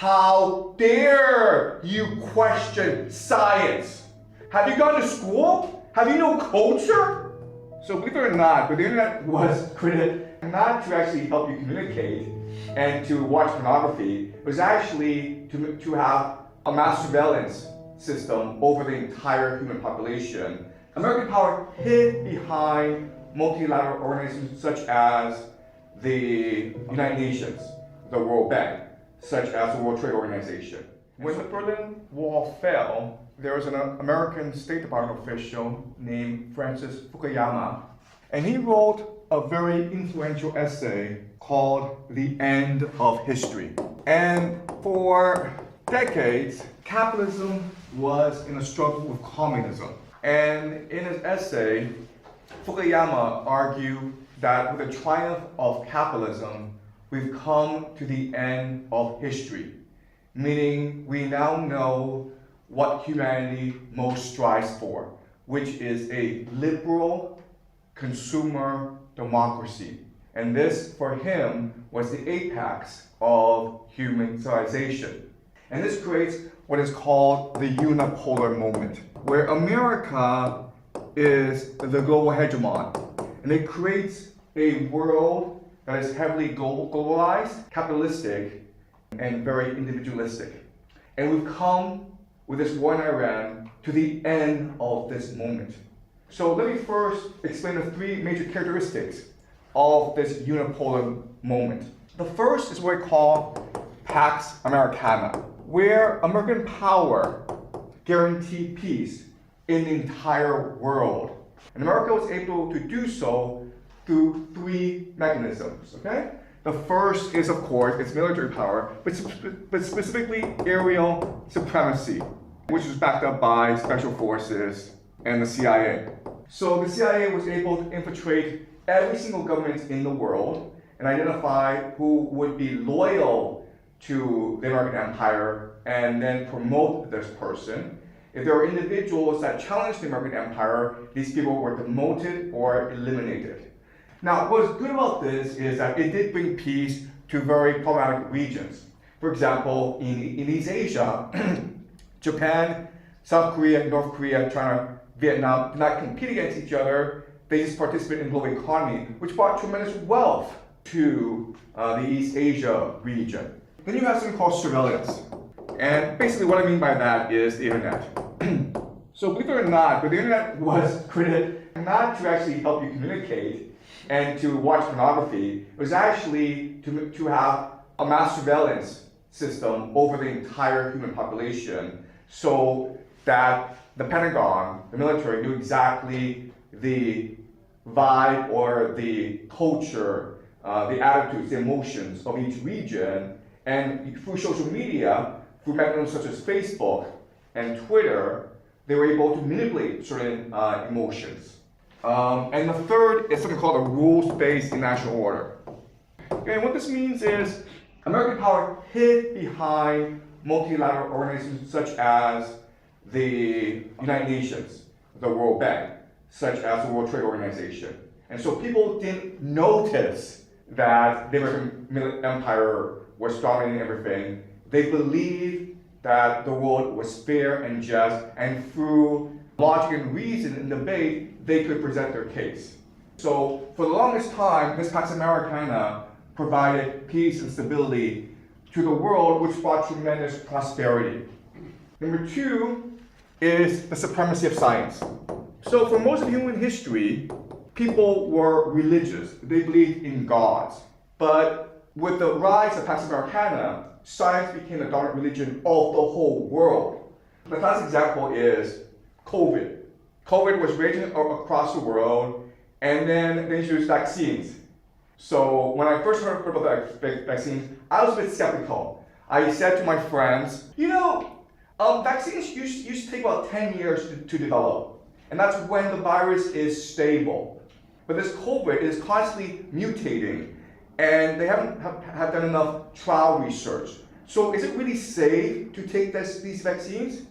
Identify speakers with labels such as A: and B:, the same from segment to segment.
A: how dare you question science? Have you gone to school? Have you no culture? So believe it or not, but the internet was created not to actually help you communicate and to watch pornography. It was actually to have a mass surveillance system over the entire human population. American power hid behind multilateral organizations such as the United Nations, the World Bank, such as the World Trade Organization. When the Berlin Wall fell, there was an American State Department official named Francis Fukuyama, and he wrote a very influential essay called The End of History. And for decades, capitalism was in a struggle with communism. And in his essay, Fukuyama argued that with the triumph of capitalism, we've come to the end of history, meaning we now know what humanity most strives for, which is a liberal consumer democracy. And this, for him, was the apex of human civilization. And this creates what is called the unipolar moment, where America is the global hegemon. And it creates a world that is heavily globalized, capitalistic, and very individualistic. And we've come with this war in Iran to the end of this moment. So let me first explain the three major characteristics of this unipolar moment. The first is what we call Pax Americana, where American power guaranteed peace in the entire world. And America was able to do so through three mechanisms, okay? The first is, of course, its military power, but specifically aerial supremacy, which was backed up by special forces and the CIA. So the CIA was able to infiltrate every single government in the world and identify who would be loyal to the American empire and then promote this person. If there were individuals that challenged the American empire, these people were demoted or eliminated. Now, what's good about this is that it did bring peace to very problematic regions. For example, in East Asia, Japan, South Korea, North Korea, China, Vietnam did not compete against each other. They just participated in the global economy, which brought tremendous wealth to the East Asia region. Then you have something called surveillance. And basically what I mean by that is the internet. So believe it or not, but the internet was created not to actually help you communicate and to watch pornography. It was actually to have a mass surveillance system over the entire human population so that the Pentagon, the military, knew exactly the vibe or the culture, the attitudes, the emotions of each region. And through social media, through mechanisms such as Facebook and Twitter, they were able to manipulate certain emotions. And the third is something called a rules-based international order. Okay, and what this means is American power hid behind multilateral organizations such as the United Nations, the World Bank, such as the World Trade Organization. And so people didn't notice that the American empire was dominating everything. They believed that the world was fair and just, and through logic and reason and debate, they could present their case. So for the longest time, this Pax Americana provided peace and stability to the world, which brought tremendous prosperity. Number two is the supremacy of science. So for most of human history, people were religious. They believed in gods. But with the rise of Pax Americana, science became the dominant religion of the whole world. The classic example is COVID. COVID was raging across the world, and then they introduced vaccines. So when I first heard about the vaccines, I was a bit skeptical. I said to my friends, vaccines used to take about 10 years to develop. And that's when the virus is stable. But this COVID is constantly mutating, and they haven't have done enough trial research. So is it really safe to take these vaccines?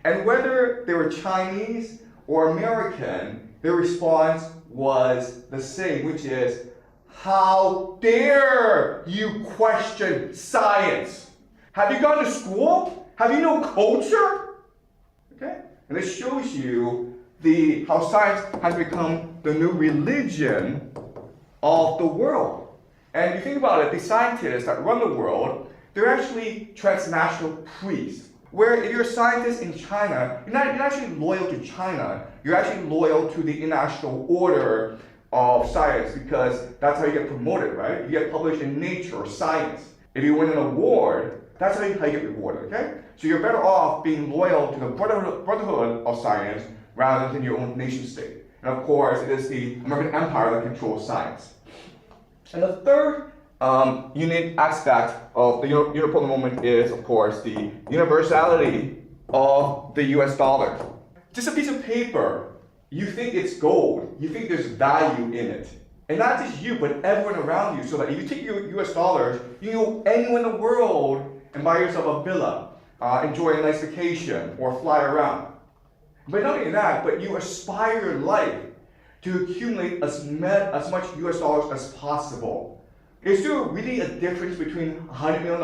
A: And whether they were Chinese or American, their response was the same, which is, how dare you question science? Have you gone to school? Have you no culture? Okay? And this shows you how science has become the new religion of the world. And if you think about it, the scientists that run the world, they're actually transnational priests. Where if you're a scientist in China, you're not actually loyal to China, you're actually loyal to the international order of science, because that's how you get promoted, right? You get published in Nature or Science. If you win an award, that's how you get rewarded, okay? So you're better off being loyal to the brotherhood of science rather than your own nation state. And of course, it is the American empire that controls science. And the third unique aspect of the unipolar movement is, of course, the universality of the US dollar. Just a piece of paper, you think it's gold, you think there's value in it. And not just you, but everyone around you, so that if you take your US dollars, you can go anywhere in the world and buy yourself a villa, enjoy a nice vacation, or fly around. But not only that, but you aspire in life to accumulate as much US dollars as possible. Is there really a difference between $100 million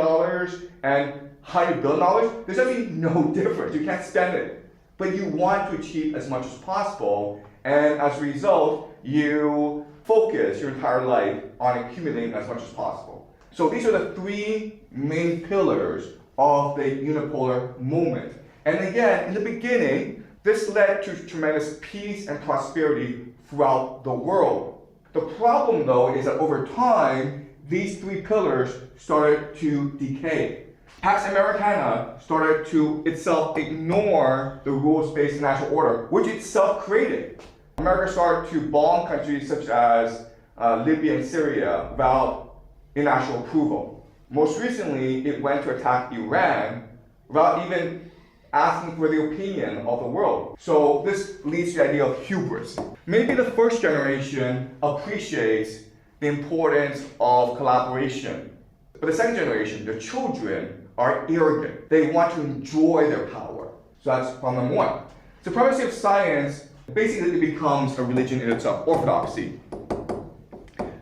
A: and $100 billion? There's actually no difference. You can't spend it. But you want to achieve as much as possible, and as a result, you focus your entire life on accumulating as much as possible. So these are the three main pillars of the unipolar movement. And again, in the beginning, this led to tremendous peace and prosperity throughout the world. The problem, though, is that over time, these three pillars started to decay. Pax Americana started to itself ignore the rules-based international order, which itself created. America started to bomb countries such as Libya and Syria without international approval. Most recently, it went to attack Iran without even asking for the opinion of the world. So this leads to the idea of hubris. Maybe the first generation appreciates the importance of collaboration. But the second generation, the children, are arrogant. They want to enjoy their power. So that's problem number one. Supremacy of science basically becomes a religion in itself, orthodoxy.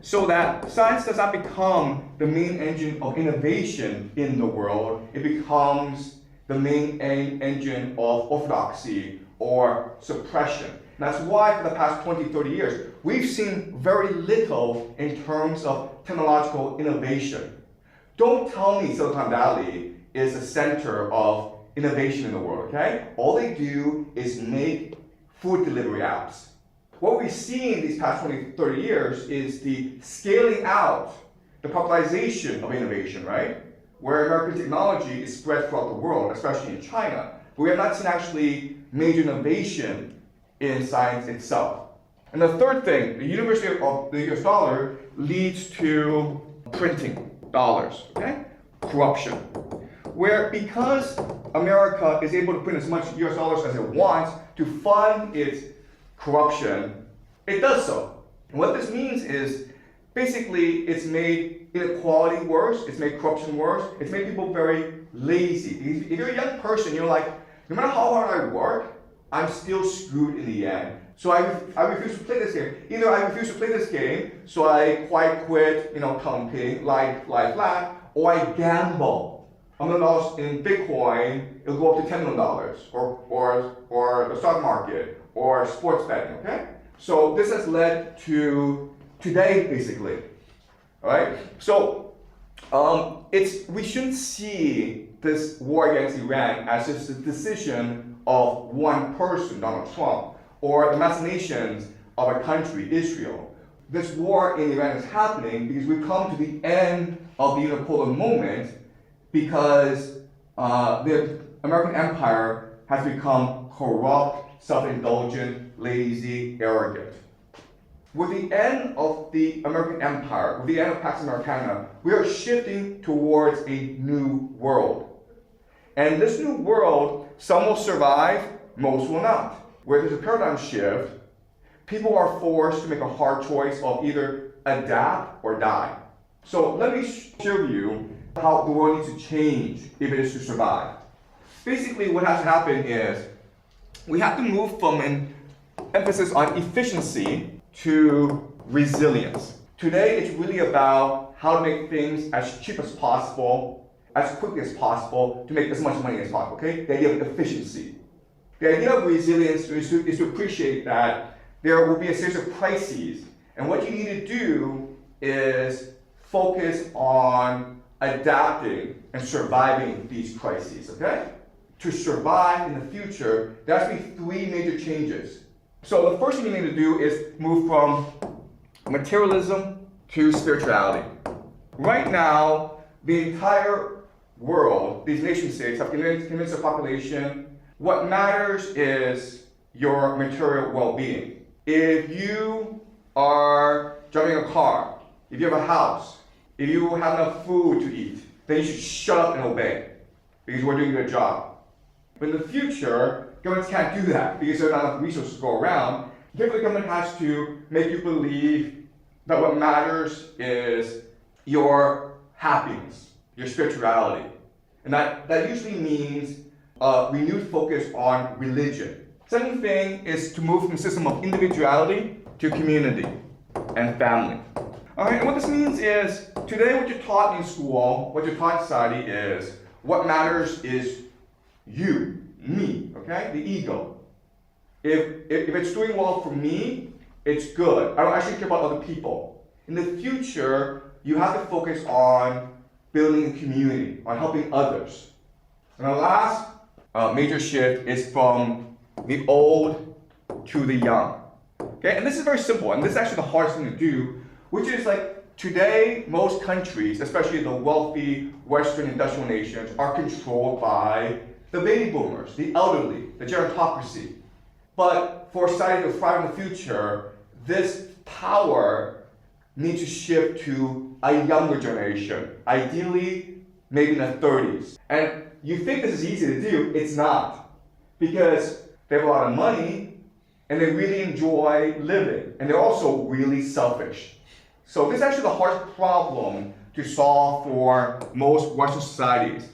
A: So that science does not become the main engine of innovation in the world, it becomes the main engine of orthodoxy or suppression. And that's why for the past 20, 30 years, we've seen very little in terms of technological innovation. Don't tell me Silicon Valley is the center of innovation in the world, okay? All they do is make food delivery apps. What we've seen these past 20, 30 years is the scaling out, the popularization of innovation, right? Where American technology is spread throughout the world, especially in China. But we have not seen actually major innovation in science itself. And the third thing, the university of the US dollar leads to printing dollars, okay? Corruption. Where because America is able to print as much US dollars as it wants to fund its corruption, it does so. And what this means is basically it's made inequality worse, it's made corruption worse, it's made people very lazy. If you're a young person, you're like, no matter how hard I work, I'm still screwed in the end. So I refuse to play this game. Either I refuse to play this game, so I quit, counting, lie flat, or I gamble. $1 million in Bitcoin, it'll go up to $10 million, or the stock market, or sports betting, okay? So this has led to today, basically, all right? So we shouldn't see this war against Iran as just a decision of one person, Donald Trump, or the machinations of a country, Israel. This war in Iran is happening because we've come to the end of the unipolar moment, because the American empire has become corrupt, self-indulgent, lazy, arrogant. With the end of the American empire, with the end of Pax Americana, we are shifting towards a new world. And this new world, some will survive, most will not. Where there's a paradigm shift, people are forced to make a hard choice of either adapt or die. So let me show you how the world needs to change if it is to survive. Basically, what has to happen is we have to move from an emphasis on efficiency to resilience. Today, it's really about how to make things as cheap as possible as quickly as possible to make as much money as possible, okay? The idea of efficiency. The idea of resilience is to appreciate that there will be a series of crises, and what you need to do is focus on adapting and surviving these crises, okay? To survive in the future, there has to be three major changes. So the first thing you need to do is move from materialism to spirituality. Right now, the entire world, these nation states have convinced the population what matters is your material well-being. If you are driving a car, if you have a house, if you have enough food to eat, then you should shut up and obey because we're doing a good job. But in the future, governments can't do that because there are not enough resources to go around. Therefore, the government has to make you believe that what matters is your happiness, your spirituality. And that usually means a renewed focus on religion. Second thing is to move from a system of individuality to community and family. All right, and what this means is today what you're taught in school, what you're taught in society is what matters is you, me, okay? The ego. If it's doing well for me, it's good. I don't actually care about other people. In the future, you have to focus on building a community, on helping others. And the last major shift is from the old to the young. Okay, and this is very simple, and this is actually the hardest thing to do, which is like today, most countries, especially the wealthy Western industrial nations, are controlled by the baby boomers, the elderly, the gerontocracy. But for society to thrive in the future, this power needs to shift to a younger generation, ideally maybe in the 30s. And you think this is easy to do, it's not. Because they have a lot of money and they really enjoy living, and they're also really selfish. So this is actually the hardest problem to solve for most Western societies.